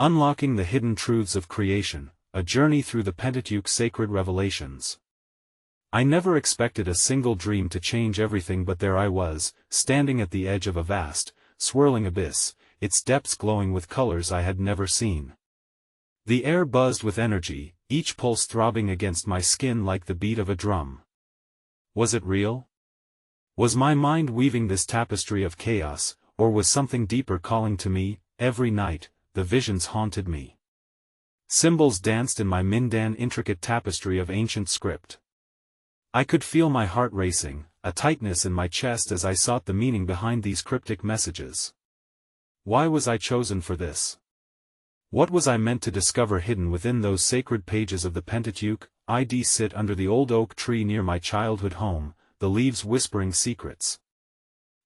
Unlocking the Hidden Truths of Creation, a journey through the Pentateuch sacred revelations. I never expected a single dream to change everything, but there I was, standing at the edge of a vast, swirling abyss, its depths glowing with colors I had never seen. The air buzzed with energy, each pulse throbbing against my skin like the beat of a drum. Was it real? Was my mind weaving this tapestry of chaos, or was something deeper calling to me? Every night, the visions haunted me. Symbols danced in my Mindan, intricate tapestry of ancient script. I could feel my heart racing, a tightness in my chest as I sought the meaning behind these cryptic messages. Why was I chosen for this? What was I meant to discover hidden within those sacred pages of the Pentateuch? I'd sit under the old oak tree near my childhood home, the leaves whispering secrets.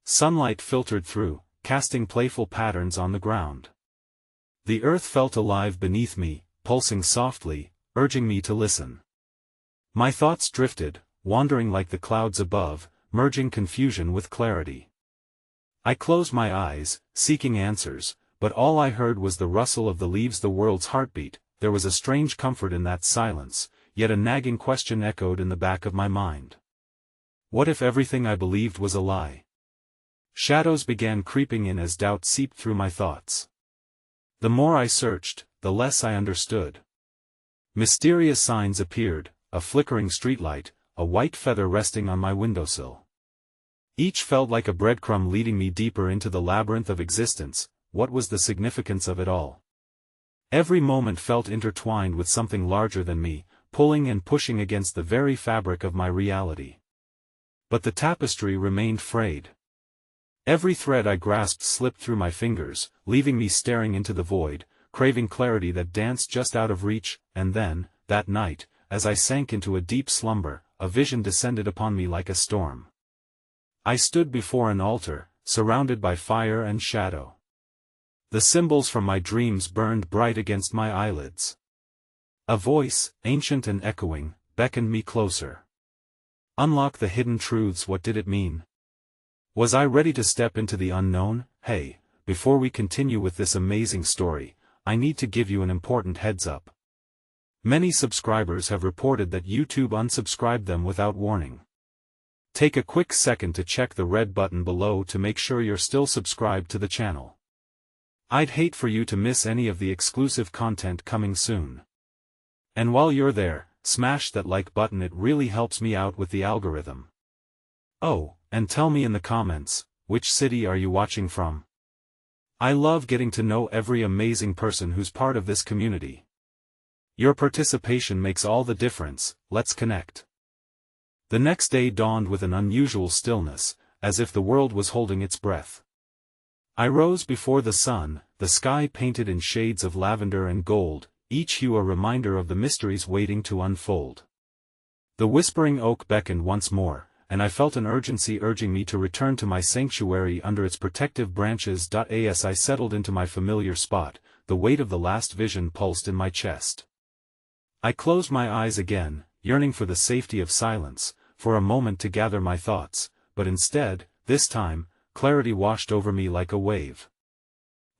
Sunlight filtered through, casting playful patterns on the ground. The earth felt alive beneath me, pulsing softly, urging me to listen. My thoughts drifted, wandering like the clouds above, merging confusion with clarity. I closed my eyes, seeking answers, but all I heard was the rustle of the leaves, the world's heartbeat. There was a strange comfort in that silence, yet a nagging question echoed in the back of my mind. What if everything I believed was a lie? Shadows began creeping in as doubt seeped through my thoughts. The more I searched, the less I understood. Mysterious signs appeared, a flickering streetlight, a white feather resting on my windowsill. Each felt like a breadcrumb leading me deeper into the labyrinth of existence. What was the significance of it all? Every moment felt intertwined with something larger than me, pulling and pushing against the very fabric of my reality. But the tapestry remained frayed. Every thread I grasped slipped through my fingers, leaving me staring into the void, craving clarity that danced just out of reach. And then, that night, as I sank into a deep slumber, a vision descended upon me like a storm. I stood before an altar, surrounded by fire and shadow. The symbols from my dreams burned bright against my eyelids. A voice, ancient and echoing, beckoned me closer. Unlock the hidden truths. What did it mean? Was I ready to step into the unknown? Hey, before we continue with this amazing story, I need to give you an important heads up. Many subscribers have reported that YouTube unsubscribed them without warning. Take a quick second to check the red button below to make sure you're still subscribed to the channel. I'd hate for you to miss any of the exclusive content coming soon. And while you're there, smash that like button, it really helps me out with the algorithm. Oh, and tell me in the comments, which city are you watching from? I love getting to know every amazing person who's part of this community. Your participation makes all the difference. Let's connect. The next day dawned with an unusual stillness, as if the world was holding its breath. I rose before the sun, the sky painted in shades of lavender and gold, each hue a reminder of the mysteries waiting to unfold. The whispering oak beckoned once more, and I felt an urgency urging me to return to my sanctuary under its protective branches. As I settled into my familiar spot, the weight of the last vision pulsed in my chest. I closed my eyes again, yearning for the safety of silence, for a moment to gather my thoughts, but instead, this time, clarity washed over me like a wave.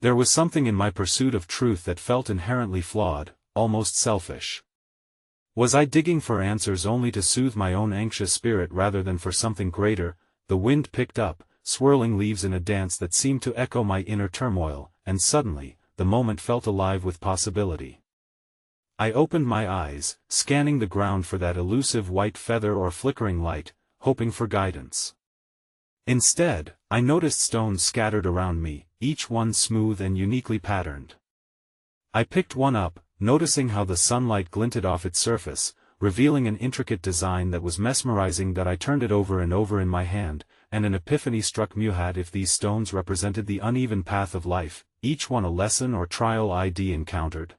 There was something in my pursuit of truth that felt inherently flawed, almost selfish. Was I digging for answers only to soothe my own anxious spirit rather than for something greater? The wind picked up, swirling leaves in a dance that seemed to echo my inner turmoil, and suddenly, the moment felt alive with possibility. I opened my eyes, scanning the ground for that elusive white feather or flickering light, hoping for guidance. Instead, I noticed stones scattered around me, each one smooth and uniquely patterned. I picked one up, noticing how the sunlight glinted off its surface, revealing an intricate design that was mesmerizing. I turned it over and over in my hand, and an epiphany struck me. If these stones represented the uneven path of life, each one a lesson or trial I'd encountered.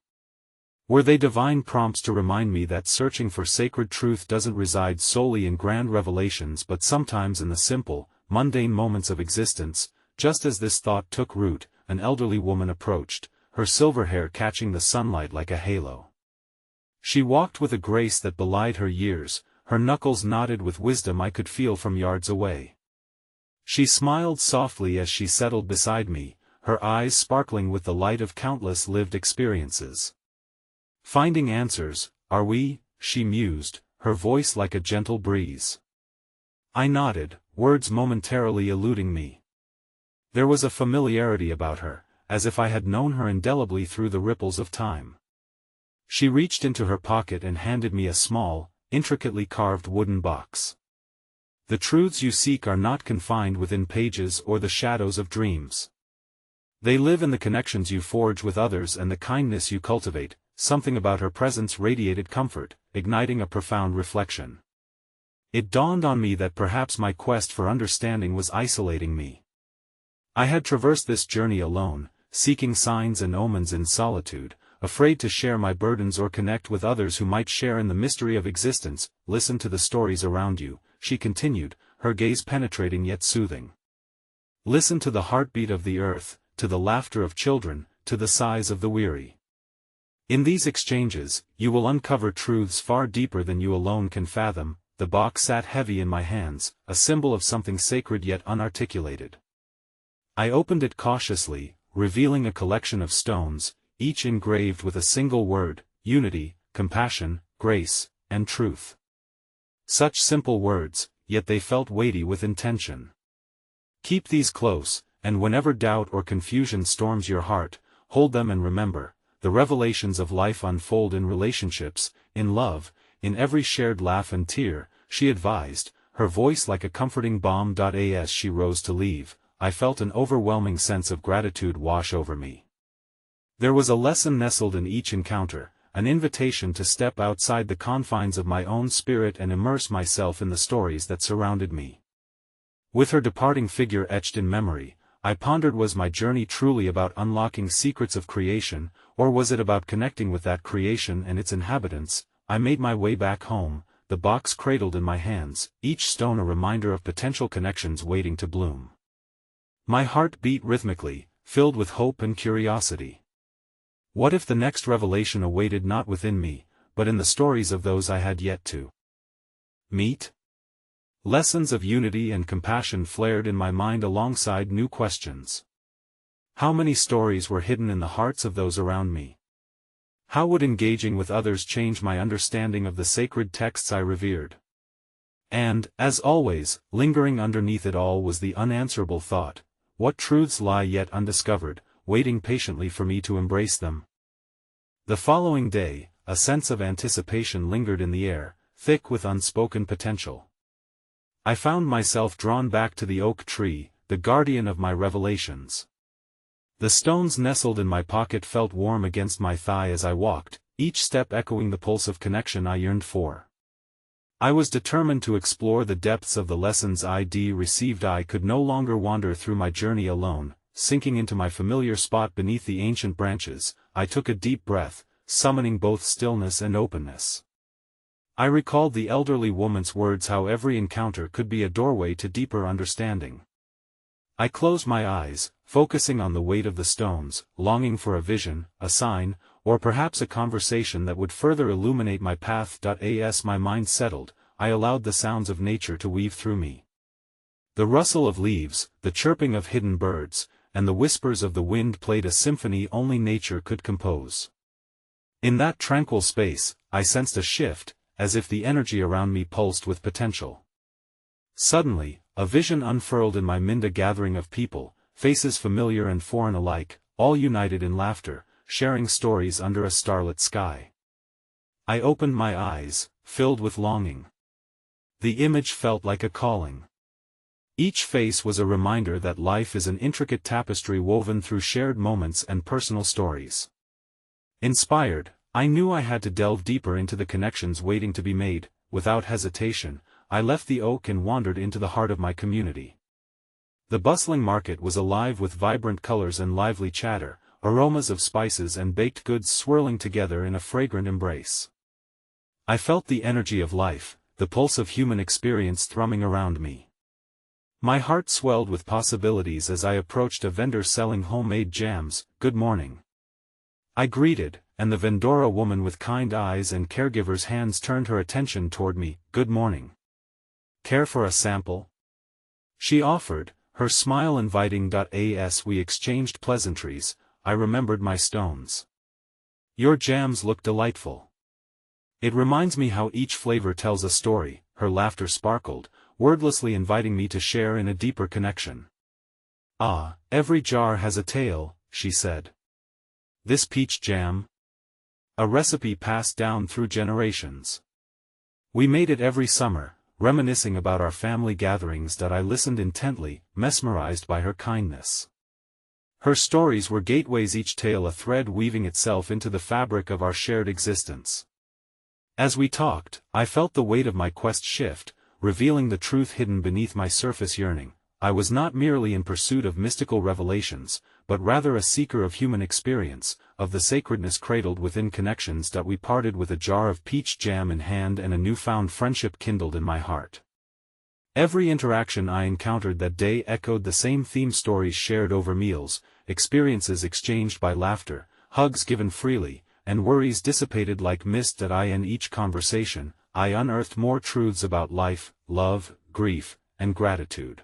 Were they divine prompts to remind me that searching for sacred truth doesn't reside solely in grand revelations but sometimes in the simple, mundane moments of existence? Just as this thought took root, an elderly woman approached, her silver hair catching the sunlight like a halo. She walked with a grace that belied her years, her knuckles knotted with wisdom I could feel from yards away. She smiled softly as she settled beside me, her eyes sparkling with the light of countless lived experiences. Finding answers, are we? She mused, her voice like a gentle breeze. I nodded, words momentarily eluding me. There was a familiarity about her, as if I had known her indelibly through the ripples of time. She reached into her pocket and handed me a small, intricately carved wooden box. The truths you seek are not confined within pages or the shadows of dreams. They live in the connections you forge with others and the kindness you cultivate. Something about her presence radiated comfort, igniting a profound reflection. It dawned on me that perhaps my quest for understanding was isolating me. I had traversed this journey alone, seeking signs and omens in solitude, afraid to share my burdens or connect with others who might share in the mystery of existence. Listen to the stories around you, she continued, her gaze penetrating yet soothing. Listen to the heartbeat of the earth, to the laughter of children, to the sighs of the weary. In these exchanges, you will uncover truths far deeper than you alone can fathom. The box sat heavy in my hands, a symbol of something sacred yet unarticulated. I opened it cautiously, revealing a collection of stones, each engraved with a single word: unity, compassion, grace, and truth. Such simple words, yet they felt weighty with intention. Keep these close, and whenever doubt or confusion storms your heart, hold them and remember, the revelations of life unfold in relationships, in love, in every shared laugh and tear, she advised, her voice like a comforting balm. As she rose to leave, I felt an overwhelming sense of gratitude wash over me. There was a lesson nestled in each encounter, an invitation to step outside the confines of my own spirit and immerse myself in the stories that surrounded me. With her departing figure etched in memory, I pondered, was my journey truly about unlocking secrets of creation, or was it about connecting with that creation and its inhabitants? I made my way back home, the box cradled in my hands, each stone a reminder of potential connections waiting to bloom. My heart beat rhythmically, filled with hope and curiosity. What if the next revelation awaited not within me, but in the stories of those I had yet to meet? Lessons of unity and compassion flared in my mind alongside new questions. How many stories were hidden in the hearts of those around me? How would engaging with others change my understanding of the sacred texts I revered? And, as always, lingering underneath it all was the unanswerable thought: what truths lie yet undiscovered, waiting patiently for me to embrace them? The following day, a sense of anticipation lingered in the air, thick with unspoken potential. I found myself drawn back to the oak tree, the guardian of my revelations. The stones nestled in my pocket felt warm against my thigh as I walked, each step echoing the pulse of connection I yearned for. I was determined to explore the depths of the lessons I'd received. I could no longer wander through my journey alone. Sinking into my familiar spot beneath the ancient branches, I took a deep breath, summoning both stillness and openness. I recalled the elderly woman's words, how every encounter could be a doorway to deeper understanding. I closed my eyes, focusing on the weight of the stones, longing for a vision, a sign, or perhaps a conversation that would further illuminate my path. As my mind settled, I allowed the sounds of nature to weave through me. The rustle of leaves, the chirping of hidden birds, and the whispers of the wind played a symphony only nature could compose. In that tranquil space, I sensed a shift, as if the energy around me pulsed with potential. Suddenly, a vision unfurled in my mind: a gathering of people, faces familiar and foreign alike, all united in laughter, sharing stories under a starlit sky. I opened my eyes, filled with longing. The image felt like a calling. Each face was a reminder that life is an intricate tapestry woven through shared moments and personal stories. Inspired, I knew I had to delve deeper into the connections waiting to be made. Without hesitation, I left the oak and wandered into the heart of my community. The bustling market was alive with vibrant colors and lively chatter, aromas of spices and baked goods swirling together in a fragrant embrace. I felt the energy of life, the pulse of human experience thrumming around me. My heart swelled with possibilities as I approached a vendor selling homemade jams. "Good morning," I greeted, and the vendora woman with kind eyes and caregiver's hands turned her attention toward me. "Good morning. Care for a sample?" she offered, her smile inviting. As we exchanged pleasantries, I remembered my stones. Your jams look delightful. It reminds me how each flavor tells a story. Her laughter sparkled, wordlessly inviting me to share in a deeper connection. Ah, every jar has a tale, she said. This peach jam? A recipe passed down through generations. We made it every summer, reminiscing about our family gatherings. I listened intently, mesmerized by her kindness. Her stories were gateways, each tale a thread weaving itself into the fabric of our shared existence. As we talked, I felt the weight of my quest shift, revealing the truth hidden beneath my surface yearning. I was not merely in pursuit of mystical revelations, but rather a seeker of human experience, of the sacredness cradled within connections. We parted with a jar of peach jam in hand and a newfound friendship kindled in my heart. Every interaction I encountered that day echoed the same theme: stories shared over meals, experiences exchanged by laughter, hugs given freely, and worries dissipated like mist. In each conversation, I unearthed more truths about life, love, grief, and gratitude.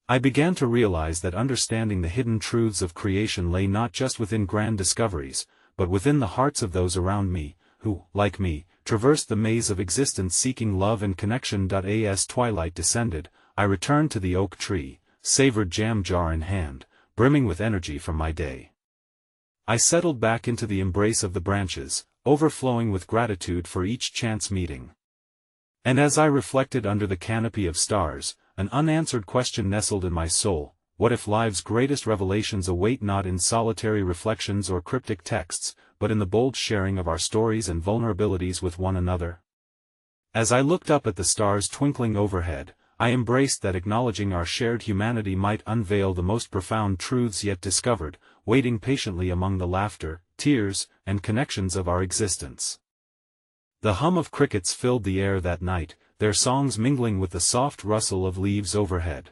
I began to realize that understanding the hidden truths of creation lay not just within grand discoveries, but within the hearts of those around me, who, like me, traversed the maze of existence seeking love and connection. As twilight descended, I returned to the oak tree, savored jam jar in hand, brimming with energy from my day. I settled back into the embrace of the branches, overflowing with gratitude for each chance meeting. And as I reflected under the canopy of stars, an unanswered question nestled in my soul: what if life's greatest revelations await not in solitary reflections or cryptic texts, but in the bold sharing of our stories and vulnerabilities with one another? As I looked up at the stars twinkling overhead, I embraced that acknowledging our shared humanity might unveil the most profound truths yet discovered, waiting patiently among the laughter, tears, and connections of our existence. The hum of crickets filled the air that night, their songs mingling with the soft rustle of leaves overhead.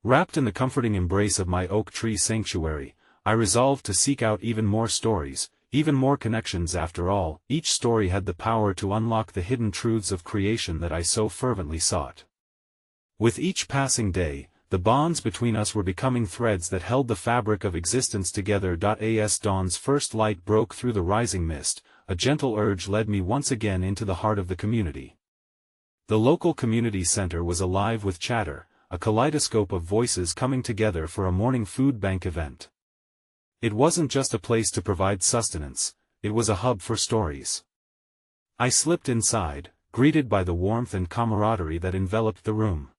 Wrapped in the comforting embrace of my oak tree sanctuary, I resolved to seek out even more stories, even more connections. After all, each story had the power to unlock the hidden truths of creation that I so fervently sought. With each passing day, the bonds between us were becoming threads that held the fabric of existence together. As dawn's first light broke through the rising mist, a gentle urge led me once again into the heart of the community. The local community center was alive with chatter, a kaleidoscope of voices coming together for a morning food bank event. It wasn't just a place to provide sustenance, it was a hub for stories. I slipped inside, greeted by the warmth and camaraderie that enveloped the room.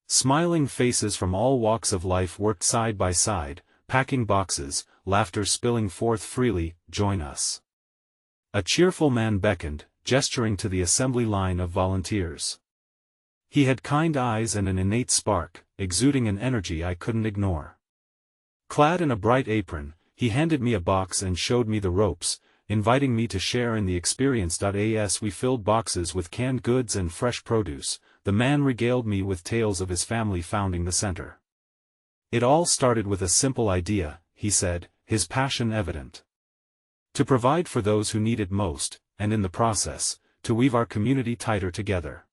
Smiling faces from all walks of life worked side by side, packing boxes, laughter spilling forth freely. Join us. A cheerful man beckoned, gesturing to the assembly line of volunteers. He had kind eyes and an innate spark, exuding an energy I couldn't ignore. Clad in a bright apron, he handed me a box and showed me the ropes, inviting me to share in the experience. As we filled boxes with canned goods and fresh produce, the man regaled me with tales of his family founding the center. It all started with a simple idea, he said, his passion evident. To provide for those who need it most, and in the process, to weave our community tighter together.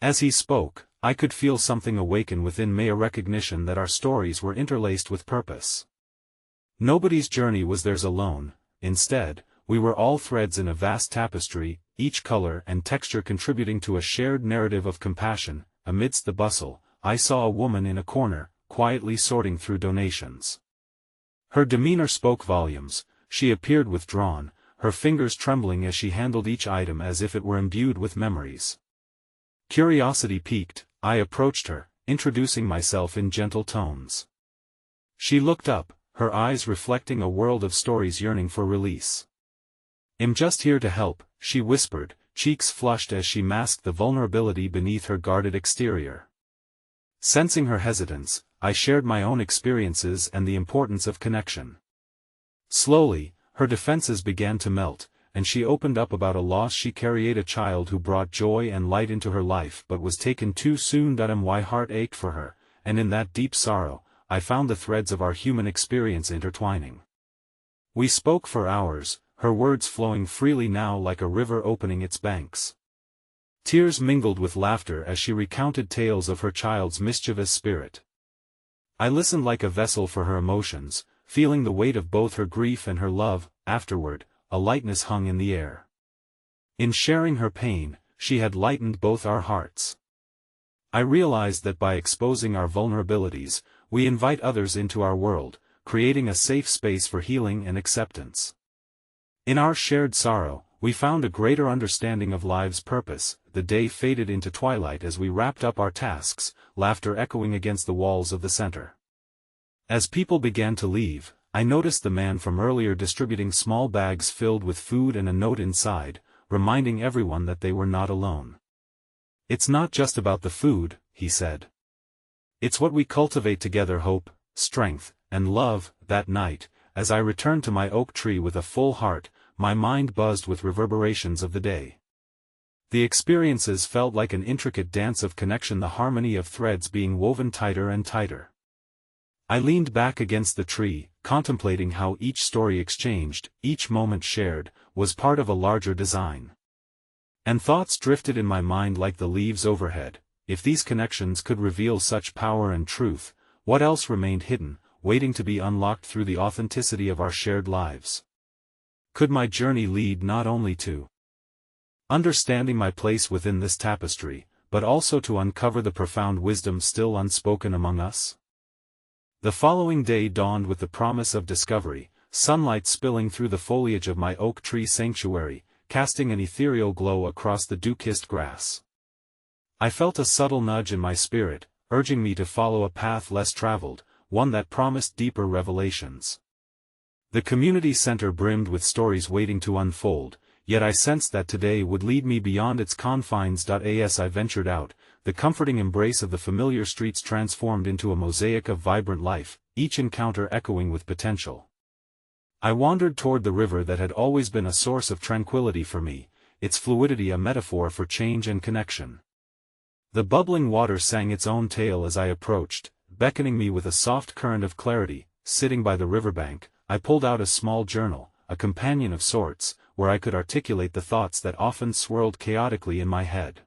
As he spoke, I could feel something awaken within me, a recognition that our stories were interlaced with purpose. Nobody's journey was theirs alone, instead, we were all threads in a vast tapestry, each color and texture contributing to a shared narrative of compassion. Amidst the bustle, I saw a woman in a corner, quietly sorting through donations. Her demeanor spoke volumes. She appeared withdrawn, her fingers trembling as she handled each item as if it were imbued with memories. Curiosity piqued, I approached her, introducing myself in gentle tones. She looked up, her eyes reflecting a world of stories yearning for release. "I'm just here to help," she whispered, cheeks flushed as she masked the vulnerability beneath her guarded exterior. Sensing her hesitance, I shared my own experiences and the importance of connection. Slowly, her defenses began to melt, and she opened up about a loss she carried, a child who brought joy and light into her life but was taken too soon. My heart ached for her, and in that deep sorrow, I found the threads of our human experience intertwining. We spoke for hours, her words flowing freely now like a river opening its banks. Tears mingled with laughter as she recounted tales of her child's mischievous spirit. I listened like a vessel for her emotions, feeling the weight of both her grief and her love. Afterward, a lightness hung in the air. In sharing her pain, she had lightened both our hearts. I realized that by exposing our vulnerabilities, we invite others into our world, creating a safe space for healing and acceptance. In our shared sorrow, we found a greater understanding of life's purpose. The day faded into twilight as we wrapped up our tasks, laughter echoing against the walls of the center. As people began to leave, I noticed the man from earlier distributing small bags filled with food and a note inside, reminding everyone that they were not alone. "It's not just about the food," he said. "It's what we cultivate together: hope, strength, and love." That night, as I returned to my oak tree with a full heart, my mind buzzed with reverberations of the day. The experiences felt like an intricate dance of connection, the harmony of threads being woven tighter and tighter. I leaned back against the tree, contemplating how each story exchanged, each moment shared, was part of a larger design. And thoughts drifted in my mind like the leaves overhead. If these connections could reveal such power and truth, what else remained hidden, waiting to be unlocked through the authenticity of our shared lives? Could my journey lead not only to understanding my place within this tapestry, but also to uncover the profound wisdom still unspoken among us? The following day dawned with the promise of discovery, sunlight spilling through the foliage of my oak tree sanctuary, casting an ethereal glow across the dew-kissed grass. I felt a subtle nudge in my spirit, urging me to follow a path less traveled, one that promised deeper revelations. The community center brimmed with stories waiting to unfold, yet I sensed that today would lead me beyond its confines. As I ventured out, the comforting embrace of the familiar streets transformed into a mosaic of vibrant life, each encounter echoing with potential. I wandered toward the river that had always been a source of tranquility for me, its fluidity a metaphor for change and connection. The bubbling water sang its own tale as I approached, beckoning me with a soft current of clarity. Sitting by the riverbank, I pulled out a small journal, a companion of sorts, where I could articulate the thoughts that often swirled chaotically in my head.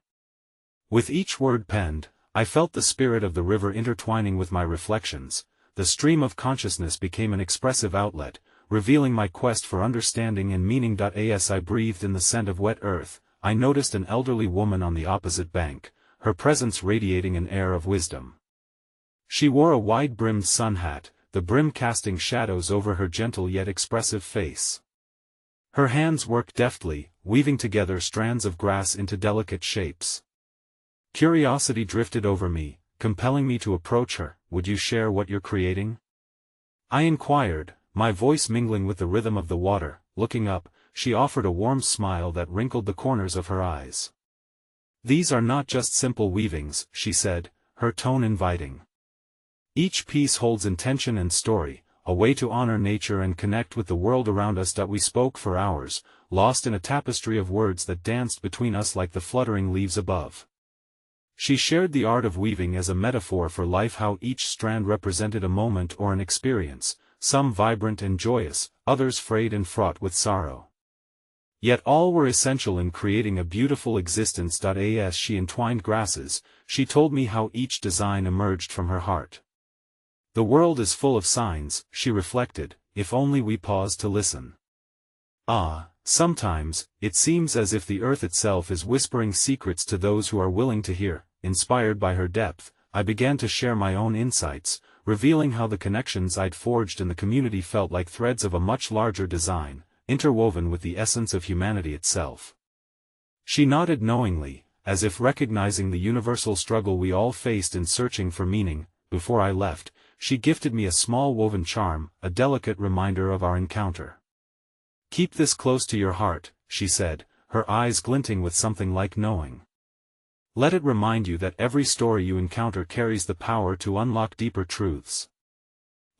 With each word penned, I felt the spirit of the river intertwining with my reflections. The stream of consciousness became an expressive outlet, revealing my quest for understanding and meaning. As I breathed in the scent of wet earth, I noticed an elderly woman on the opposite bank, her presence radiating an air of wisdom. She wore a wide-brimmed sun hat, the brim casting shadows over her gentle yet expressive face. Her hands worked deftly, weaving together strands of grass into delicate shapes. Curiosity drifted over me, compelling me to approach her. "Would you share what you're creating?" I inquired, my voice mingling with the rhythm of the water. Looking up, she offered a warm smile that wrinkled the corners of her eyes. "These are not just simple weavings," she said, her tone inviting. "Each piece holds intention and story, a way to honor nature and connect with the world around us." We spoke for hours, lost in a tapestry of words that danced between us like the fluttering leaves above. She shared the art of weaving as a metaphor for life, how each strand represented a moment or an experience, some vibrant and joyous, others frayed and fraught with sorrow. Yet all were essential in creating a beautiful existence. As she entwined grasses, she told me how each design emerged from her heart. "The world is full of signs," she reflected, "if only we pause to listen. Sometimes, it seems as if the earth itself is whispering secrets to those who are willing to hear." Inspired by her depth, I began to share my own insights, revealing how the connections I'd forged in the community felt like threads of a much larger design, interwoven with the essence of humanity itself. She nodded knowingly, as if recognizing the universal struggle we all faced in searching for meaning. Before I left, she gifted me a small woven charm, a delicate reminder of our encounter. "Keep this close to your heart," she said, her eyes glinting with something like knowing. "Let it remind you that every story you encounter carries the power to unlock deeper truths.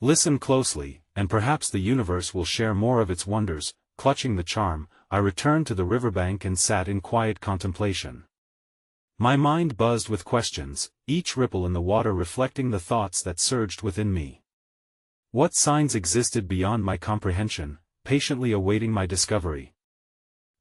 Listen closely, and perhaps the universe will share more of its wonders." Clutching the charm, I returned to the riverbank and sat in quiet contemplation. My mind buzzed with questions, each ripple in the water reflecting the thoughts that surged within me. What signs existed beyond my comprehension, patiently awaiting my discovery?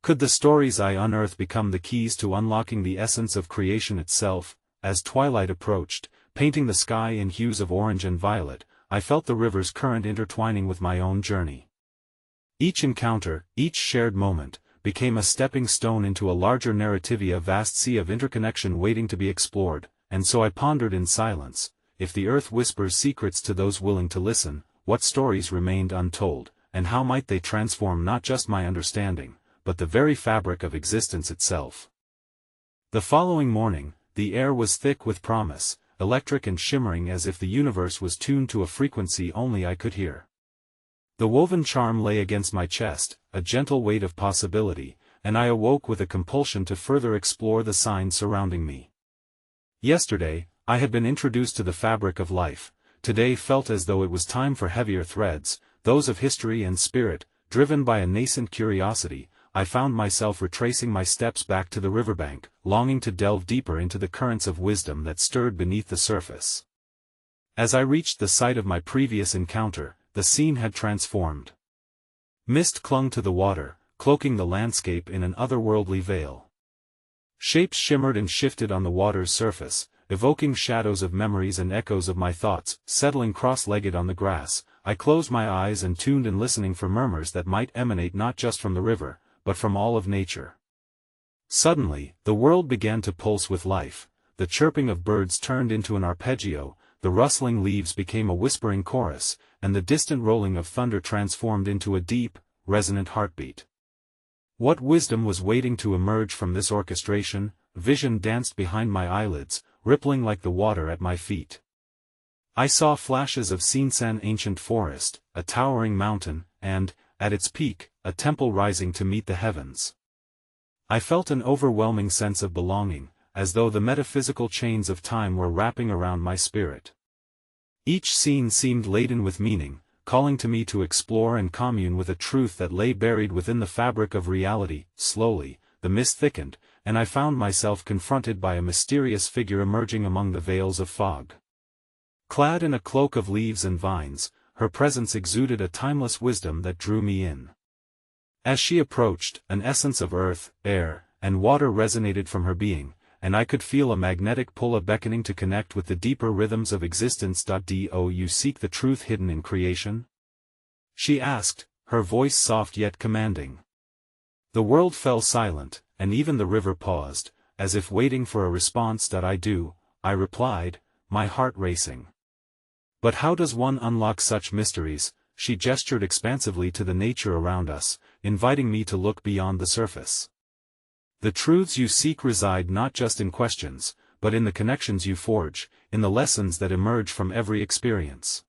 Could the stories I unearthed become the keys to unlocking the essence of creation itself? As twilight approached, painting the sky in hues of orange and violet, I felt the river's current intertwining with my own journey. Each encounter, each shared moment, became a stepping stone into a larger narrative, a vast sea of interconnection waiting to be explored, and so I pondered in silence. If the earth whispers secrets to those willing to listen, what stories remained untold, and how might they transform not just my understanding, but the very fabric of existence itself? The following morning, the air was thick with promise, electric and shimmering as if the universe was tuned to a frequency only I could hear. The woven charm lay against my chest, a gentle weight of possibility, and I awoke with a compulsion to further explore the signs surrounding me. Yesterday, I had been introduced to the fabric of life. Today felt as though it was time for heavier threads, those of history and spirit. Driven by a nascent curiosity, I found myself retracing my steps back to the riverbank, longing to delve deeper into the currents of wisdom that stirred beneath the surface. As I reached the site of my previous encounter, the scene had transformed. Mist clung to the water, cloaking the landscape in an otherworldly veil. Shapes shimmered and shifted on the water's surface, evoking shadows of memories and echoes of my thoughts. Settling cross-legged on the grass, I closed my eyes and tuned in, listening for murmurs that might emanate not just from the river, but from all of nature. Suddenly, the world began to pulse with life. The chirping of birds turned into an arpeggio, the rustling leaves became a whispering chorus, and the distant rolling of thunder transformed into a deep, resonant heartbeat. What wisdom was waiting to emerge from this orchestration? Vision danced behind my eyelids, rippling like the water at my feet. I saw flashes of Sinsan ancient forest, a towering mountain, and, at its peak, a temple rising to meet the heavens. I felt an overwhelming sense of belonging, as though the metaphysical chains of time were wrapping around my spirit. Each scene seemed laden with meaning, calling to me to explore and commune with a truth that lay buried within the fabric of reality. Slowly, the mist thickened, and I found myself confronted by a mysterious figure emerging among the veils of fog. Clad in a cloak of leaves and vines, her presence exuded a timeless wisdom that drew me in. As she approached, an essence of earth, air, and water resonated from her being, and I could feel a magnetic pull, a beckoning to connect with the deeper rhythms of existence. Do you seek the truth hidden in creation? She asked, her voice soft yet commanding. The world fell silent, and even the river paused, as if waiting for a response. I do, I replied, my heart racing. But how does one unlock such mysteries? She gestured expansively to the nature around us, inviting me to look beyond the surface. The truths you seek reside not just in questions, but in the connections you forge, in the lessons that emerge from every experience.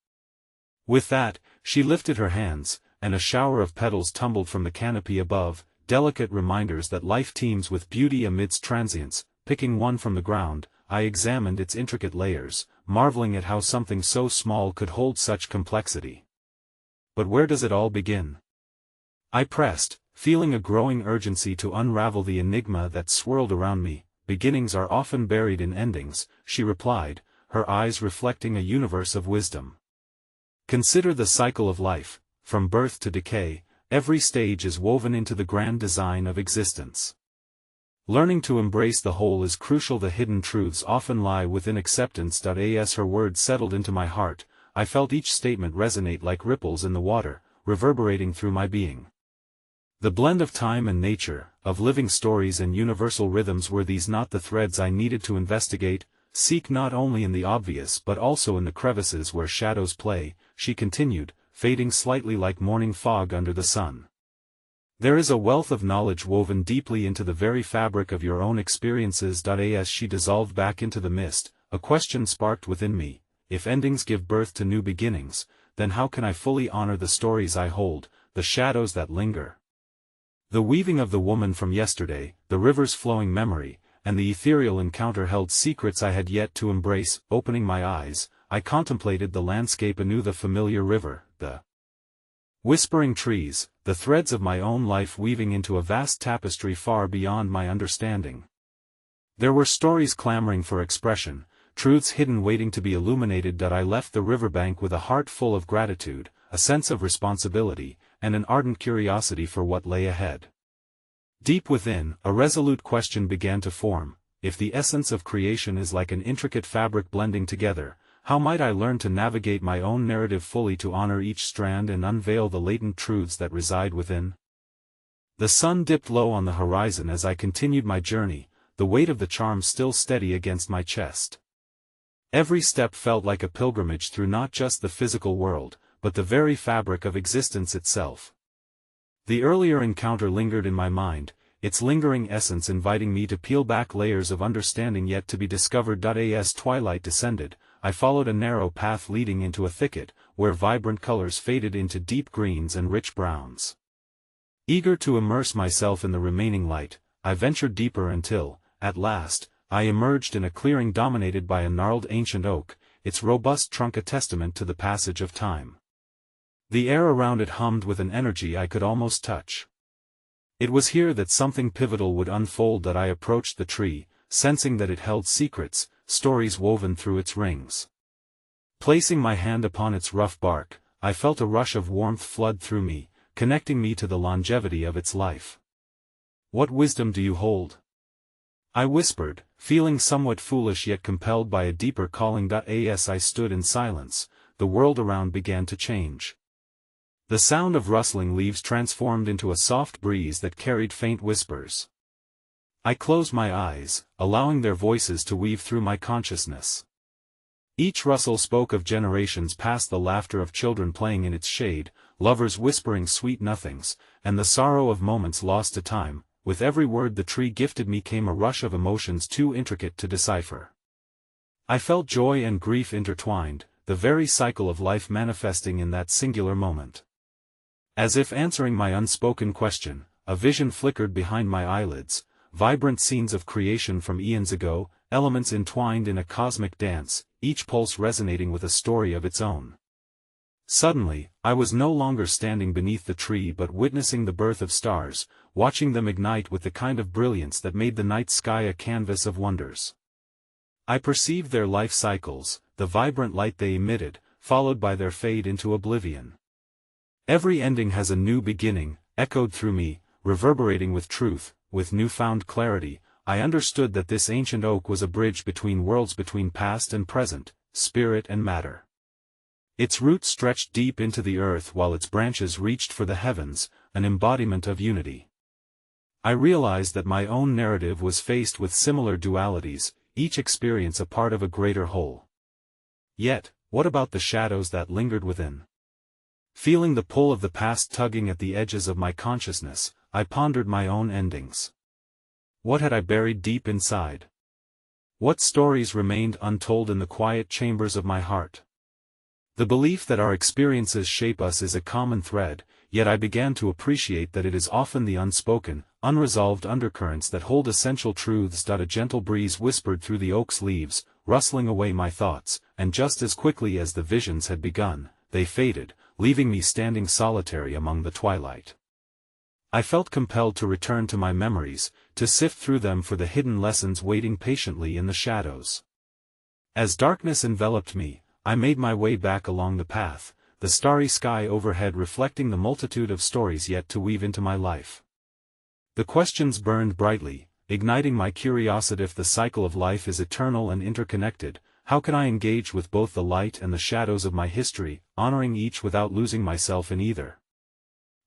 With that, she lifted her hands, and a shower of petals tumbled from the canopy above, delicate reminders that life teems with beauty amidst transience. Picking one from the ground, I examined its intricate layers, marveling at how something so small could hold such complexity. But where does it all begin? I pressed, feeling a growing urgency to unravel the enigma that swirled around me. Beginnings are often buried in endings, she replied, her eyes reflecting a universe of wisdom. Consider the cycle of life. From birth to decay, every stage is woven into the grand design of existence. Learning to embrace the whole is crucial. The hidden truths often lie within acceptance. As her words settled into my heart, I felt each statement resonate like ripples in the water, reverberating through my being. The blend of time and nature, of living stories and universal rhythms, were these not the threads I needed to investigate? Seek not only in the obvious but also in the crevices where shadows play, she continued, fading slightly like morning fog under the sun. There is a wealth of knowledge woven deeply into the very fabric of your own experiences. As she dissolved back into the mist, a question sparked within me: if endings give birth to new beginnings, then how can I fully honor the stories I hold, the shadows that linger? The weaving of the woman from yesterday, the river's flowing memory, and the ethereal encounter held secrets I had yet to embrace. Opening my eyes, I contemplated the landscape anew, the familiar river, the whispering trees, the threads of my own life weaving into a vast tapestry far beyond my understanding. There were stories clamoring for expression, truths hidden waiting to be illuminated. I left the riverbank with a heart full of gratitude, a sense of responsibility, and an ardent curiosity for what lay ahead. Deep within, a resolute question began to form: if the essence of creation is like an intricate fabric blending together, how might I learn to navigate my own narrative fully, to honor each strand and unveil the latent truths that reside within? The sun dipped low on the horizon as I continued my journey, the weight of the charm still steady against my chest. Every step felt like a pilgrimage through not just the physical world, but the very fabric of existence itself. The earlier encounter lingered in my mind, its lingering essence inviting me to peel back layers of understanding yet to be discovered. As twilight descended, I followed a narrow path leading into a thicket, where vibrant colors faded into deep greens and rich browns. Eager to immerse myself in the remaining light, I ventured deeper until, at last, I emerged in a clearing dominated by a gnarled ancient oak, its robust trunk a testament to the passage of time. The air around it hummed with an energy I could almost touch. It was here that something pivotal would unfold. That I approached the tree, sensing that it held secrets, stories woven through its rings. Placing my hand upon its rough bark, I felt a rush of warmth flood through me, connecting me to the longevity of its life. "What wisdom do you hold?" I whispered, feeling somewhat foolish yet compelled by a deeper calling. As I stood in silence, the world around began to change. The sound of rustling leaves transformed into a soft breeze that carried faint whispers. I closed my eyes, allowing their voices to weave through my consciousness. Each rustle spoke of generations past, the laughter of children playing in its shade, lovers whispering sweet nothings, and the sorrow of moments lost to time. With every word the tree gifted me came a rush of emotions too intricate to decipher. I felt joy and grief intertwined, the very cycle of life manifesting in that singular moment. As if answering my unspoken question, a vision flickered behind my eyelids, vibrant scenes of creation from eons ago, elements entwined in a cosmic dance, each pulse resonating with a story of its own. Suddenly, I was no longer standing beneath the tree but witnessing the birth of stars, watching them ignite with the kind of brilliance that made the night sky a canvas of wonders. I perceived their life cycles, the vibrant light they emitted, followed by their fade into oblivion. "Every ending has a new beginning," echoed through me, reverberating with truth. With newfound clarity, I understood that this ancient oak was a bridge between worlds, between past and present, spirit and matter. Its roots stretched deep into the earth while its branches reached for the heavens, an embodiment of unity. I realized that my own narrative was faced with similar dualities, each experience a part of a greater whole. Yet, what about the shadows that lingered within? Feeling the pull of the past tugging at the edges of my consciousness, I pondered my own endings. What had I buried deep inside? What stories remained untold in the quiet chambers of my heart? The belief that our experiences shape us is a common thread, yet I began to appreciate that it is often the unspoken, unresolved undercurrents that hold essential truths. A gentle breeze whispered through the oak's leaves, rustling away my thoughts, and just as quickly as the visions had begun, they faded, leaving me standing solitary among the twilight. I felt compelled to return to my memories, to sift through them for the hidden lessons waiting patiently in the shadows. As darkness enveloped me, I made my way back along the path, the starry sky overhead reflecting the multitude of stories yet to weave into my life. The questions burned brightly, igniting my curiosity. If the cycle of life is eternal and interconnected, how can I engage with both the light and the shadows of my history, honoring each without losing myself in either?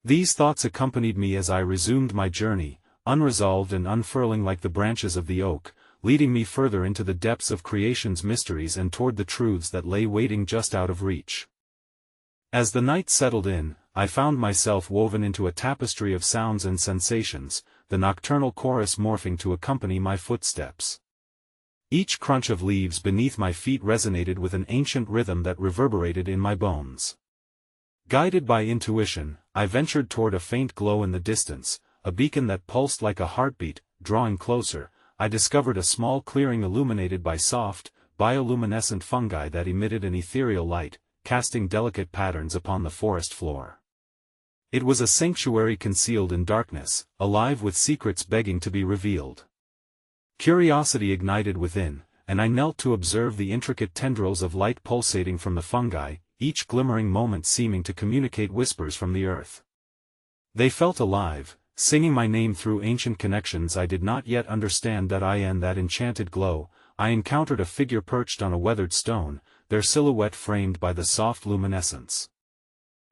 These thoughts accompanied me as I resumed my journey, unresolved and unfurling like the branches of the oak, leading me further into the depths of creation's mysteries and toward the truths that lay waiting just out of reach. As the night settled in, I found myself woven into a tapestry of sounds and sensations, the nocturnal chorus morphing to accompany my footsteps. Each crunch of leaves beneath my feet resonated with an ancient rhythm that reverberated in my bones. Guided by intuition, I ventured toward a faint glow in the distance, a beacon that pulsed like a heartbeat. Drawing closer, I discovered a small clearing illuminated by soft, bioluminescent fungi that emitted an ethereal light, casting delicate patterns upon the forest floor. It was a sanctuary concealed in darkness, alive with secrets begging to be revealed. Curiosity ignited within, and I knelt to observe the intricate tendrils of light pulsating from the fungi, each glimmering moment seeming to communicate whispers from the earth. They felt alive, singing my name through ancient connections I did not yet understand. In that enchanted glow, I encountered a figure perched on a weathered stone, their silhouette framed by the soft luminescence.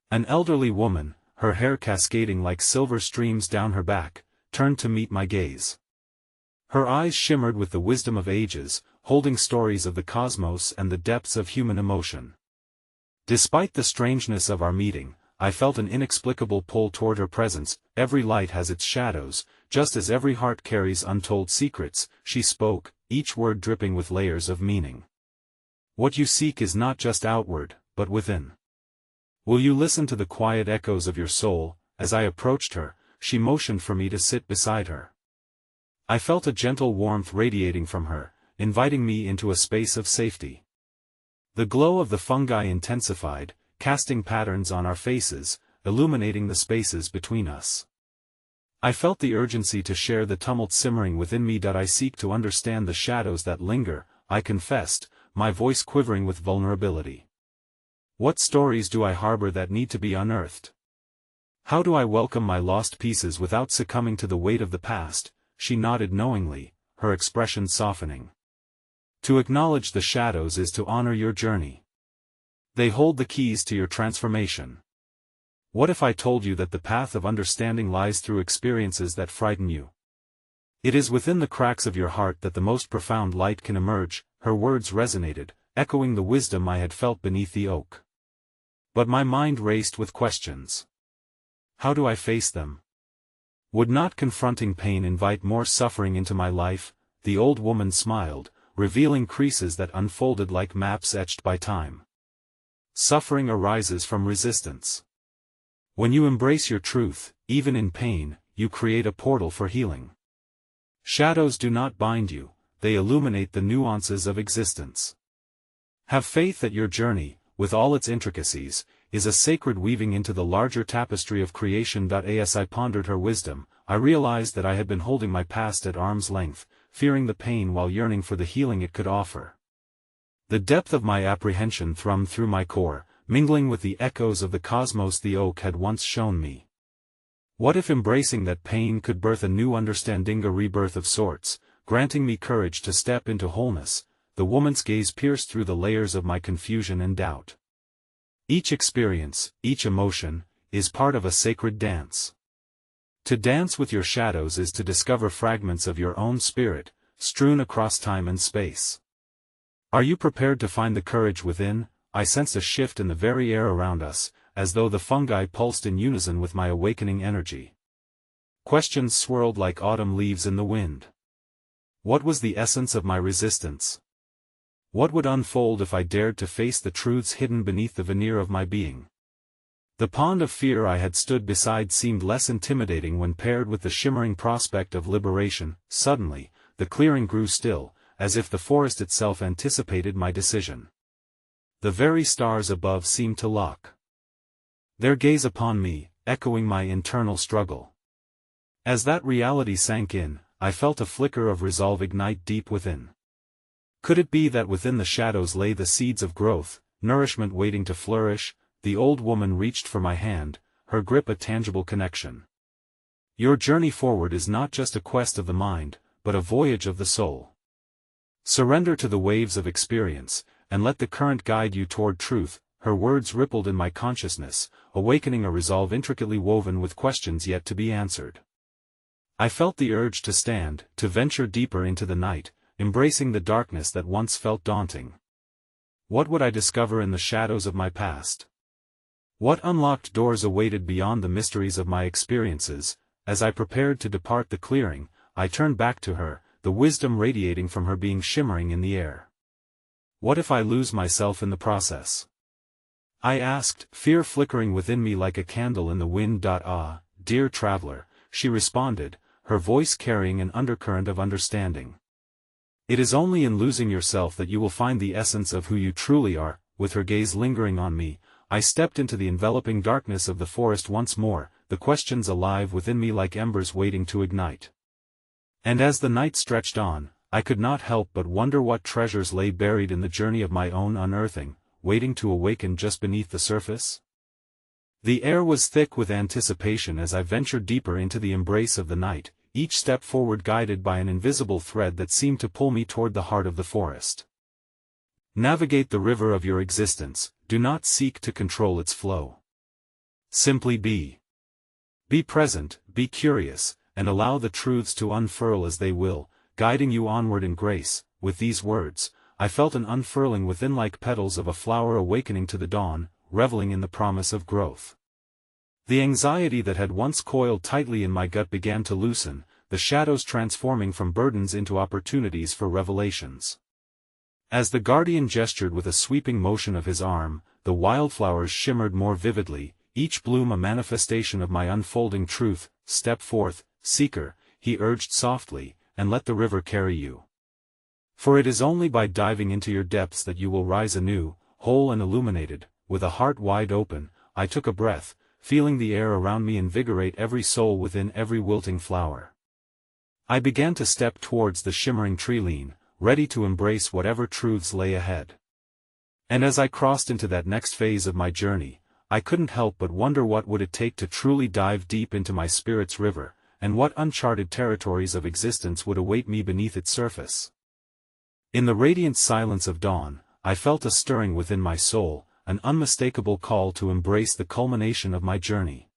An elderly woman, her hair cascading like silver streams down her back, turned to meet my gaze. Her eyes shimmered with the wisdom of ages, holding stories of the cosmos and the depths of human emotion. Despite the strangeness of our meeting, I felt an inexplicable pull toward her presence. Every light has its shadows, just as every heart carries untold secrets, she spoke, each word dripping with layers of meaning. What you seek is not just outward, but within. Will you listen to the quiet echoes of your soul? As I approached her, she motioned for me to sit beside her. I felt a gentle warmth radiating from her, inviting me into a space of safety. The glow of the fungi intensified, casting patterns on our faces, illuminating the spaces between us. I felt the urgency to share the tumult simmering within me. I seek to understand the shadows that linger, I confessed, my voice quivering with vulnerability. What stories do I harbor that need to be unearthed? How do I welcome my lost pieces without succumbing to the weight of the past? She nodded knowingly, her expression softening. To acknowledge the shadows is to honor your journey. They hold the keys to your transformation. What if I told you that the path of understanding lies through experiences that frighten you? It is within the cracks of your heart that the most profound light can emerge. Her words resonated, echoing the wisdom I had felt beneath the oak. But my mind raced with questions. How do I face them? Would not confronting pain invite more suffering into my life? The old woman smiled, revealing creases that unfolded like maps etched by time. Suffering arises from resistance. When you embrace your truth, even in pain, you create a portal for healing. Shadows do not bind you, they illuminate the nuances of existence. Have faith that your journey, with all its intricacies, is a sacred weaving into the larger tapestry of creation. As I pondered her wisdom, I realized that I had been holding my past at arm's length, fearing the pain while yearning for the healing it could offer. The depth of my apprehension thrummed through my core, mingling with the echoes of the cosmos the oak had once shown me. What if embracing that pain could birth a new understanding, a rebirth of sorts, granting me courage to step into wholeness? The woman's gaze pierced through the layers of my confusion and doubt. Each experience, each emotion, is part of a sacred dance. To dance with your shadows is to discover fragments of your own spirit, strewn across time and space. Are you prepared to find the courage within? I sensed a shift in the very air around us, as though the fungi pulsed in unison with my awakening energy. Questions swirled like autumn leaves in the wind. What was the essence of my resistance? What would unfold if I dared to face the truths hidden beneath the veneer of my being? The pond of fear I had stood beside seemed less intimidating when paired with the shimmering prospect of liberation. Suddenly, the clearing grew still, as if the forest itself anticipated my decision. The very stars above seemed to lock their gaze upon me, echoing my internal struggle. As that reality sank in, I felt a flicker of resolve ignite deep within. Could it be that within the shadows lay the seeds of growth, nourishment waiting to flourish? The old woman reached for my hand, her grip a tangible connection. Your journey forward is not just a quest of the mind, but a voyage of the soul. Surrender to the waves of experience, and let the current guide you toward truth. Her words rippled in my consciousness, awakening a resolve intricately woven with questions yet to be answered. I felt the urge to stand, to venture deeper into the night, embracing the darkness that once felt daunting. What would I discover in the shadows of my past? What unlocked doors awaited beyond the mysteries of my experiences? As I prepared to depart the clearing, I turned back to her, the wisdom radiating from her being shimmering in the air. What if I lose myself in the process? I asked, fear flickering within me like a candle in the wind. Ah, dear traveler, she responded, her voice carrying an undercurrent of understanding. It is only in losing yourself that you will find the essence of who you truly are. With her gaze lingering on me, I stepped into the enveloping darkness of the forest once more, the questions alive within me like embers waiting to ignite. And as the night stretched on, I could not help but wonder what treasures lay buried in the journey of my own unearthing, waiting to awaken just beneath the surface. The air was thick with anticipation as I ventured deeper into the embrace of the night, each step forward guided by an invisible thread that seemed to pull me toward the heart of the forest. Navigate the river of your existence, do not seek to control its flow. Simply be. Be present, be curious, and allow the truths to unfurl as they will, guiding you onward in grace. With these words, I felt an unfurling within like petals of a flower awakening to the dawn, reveling in the promise of growth. The anxiety that had once coiled tightly in my gut began to loosen, the shadows transforming from burdens into opportunities for revelations. As the guardian gestured with a sweeping motion of his arm, the wildflowers shimmered more vividly, each bloom a manifestation of my unfolding truth. Step forth, seeker, he urged softly, and let the river carry you. For it is only by diving into your depths that you will rise anew, whole and illuminated. With a heart wide open, I took a breath, feeling the air around me invigorate every soul within every wilting flower. I began to step towards the shimmering tree-line, ready to embrace whatever truths lay ahead. And as I crossed into that next phase of my journey, I couldn't help but wonder what would it take to truly dive deep into my spirit's river, and what uncharted territories of existence would await me beneath its surface. In the radiant silence of dawn, I felt a stirring within my soul, an unmistakable call to embrace the culmination of my journey.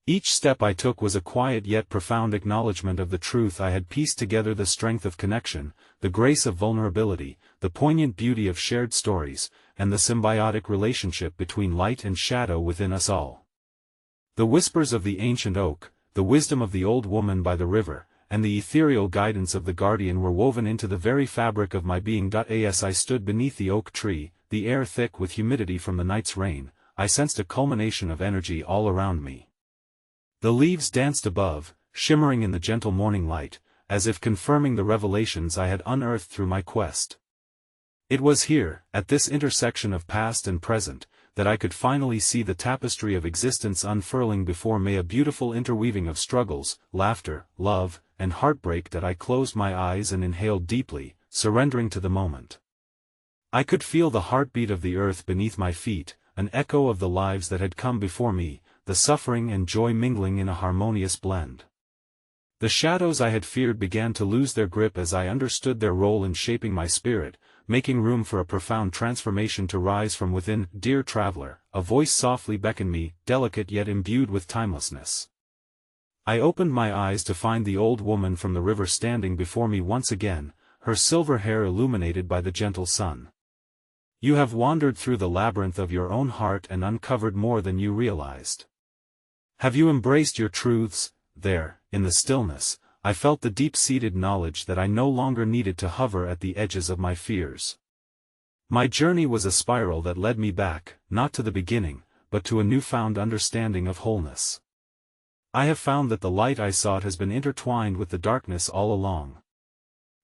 Each step I took was a quiet yet profound acknowledgement of the truth I had pieced together: the strength of connection, the grace of vulnerability, the poignant beauty of shared stories, and the symbiotic relationship between light and shadow within us all. The whispers of the ancient oak, the wisdom of the old woman by the river, and the ethereal guidance of the guardian were woven into the very fabric of my being. As I stood beneath the oak tree, the air thick with humidity from the night's rain, I sensed a culmination of energy all around me. The leaves danced above, shimmering in the gentle morning light, as if confirming the revelations I had unearthed through my quest. It was here, at this intersection of past and present, that I could finally see the tapestry of existence unfurling before me, a beautiful interweaving of struggles, laughter, love, and heartbreak. That I closed my eyes and inhaled deeply, surrendering to the moment. I could feel the heartbeat of the earth beneath my feet, an echo of the lives that had come before me, the suffering and joy mingling in a harmonious blend. The shadows I had feared began to lose their grip as I understood their role in shaping my spirit, making room for a profound transformation to rise from within. Dear traveler, a voice softly beckoned me, delicate yet imbued with timelessness. I opened my eyes to find the old woman from the river standing before me once again, her silver hair illuminated by the gentle sun. You have wandered through the labyrinth of your own heart and uncovered more than you realized. Have you embraced your truths? There, in the stillness, I felt the deep-seated knowledge that I no longer needed to hover at the edges of my fears. My journey was a spiral that led me back, not to the beginning, but to a newfound understanding of wholeness. I have found that the light I sought has been intertwined with the darkness all along.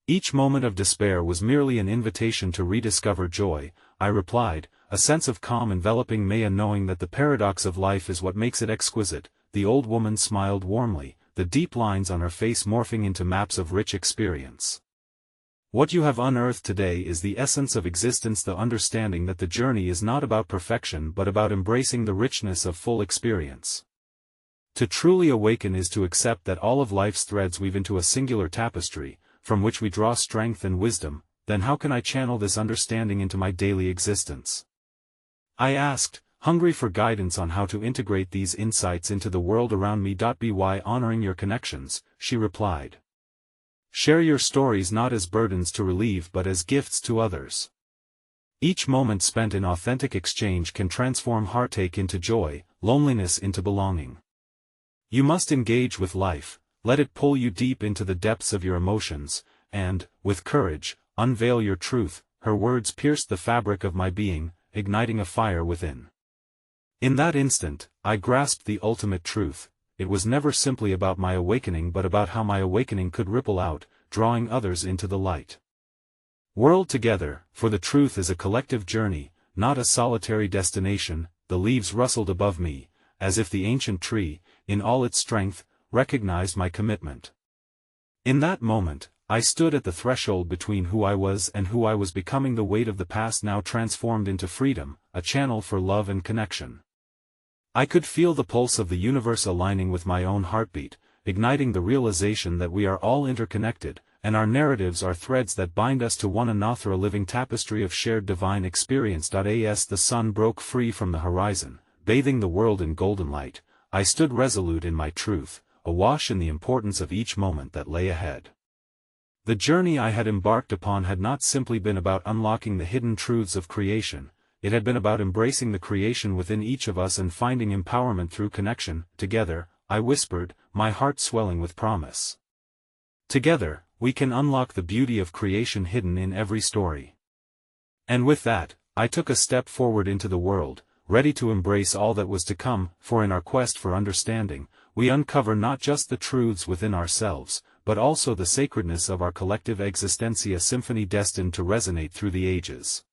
Each moment of despair was merely an invitation to rediscover joy, I replied, a sense of calm enveloping me, and knowing that the paradox of life is what makes it exquisite. The old woman smiled warmly, the deep lines on her face morphing into maps of rich experience. What you have unearthed today is the essence of existence, the understanding that the journey is not about perfection but about embracing the richness of full experience. To truly awaken is to accept that all of life's threads weave into a singular tapestry, from which we draw strength and wisdom. Then how can I channel this understanding into my daily existence? I asked, hungry for guidance on how to integrate these insights into the world around me. By honoring your connections, she replied. Share your stories not as burdens to relieve but as gifts to others. Each moment spent in authentic exchange can transform heartache into joy, loneliness into belonging. You must engage with life, let it pull you deep into the depths of your emotions, and, with courage, unveil your truth. Her words pierced the fabric of my being, igniting a fire within. In that instant, I grasped the ultimate truth. It was never simply about my awakening but about how my awakening could ripple out, drawing others into the light. Whirled together, for the truth is a collective journey, not a solitary destination. The leaves rustled above me, as if the ancient tree, in all its strength, recognized my commitment. In that moment, I stood at the threshold between who I was and who I was becoming, the weight of the past now transformed into freedom, a channel for love and connection. I could feel the pulse of the universe aligning with my own heartbeat, igniting the realization that we are all interconnected, and our narratives are threads that bind us to one another, a living tapestry of shared divine experience. As the sun broke free from the horizon, bathing the world in golden light, I stood resolute in my truth, awash in the importance of each moment that lay ahead. The journey I had embarked upon had not simply been about unlocking the hidden truths of creation, it had been about embracing the creation within each of us and finding empowerment through connection. Together, I whispered, my heart swelling with promise. Together, we can unlock the beauty of creation hidden in every story. And with that, I took a step forward into the world, ready to embrace all that was to come, for in our quest for understanding, we uncover not just the truths within ourselves, but also the sacredness of our collective existence, a symphony destined to resonate through the ages.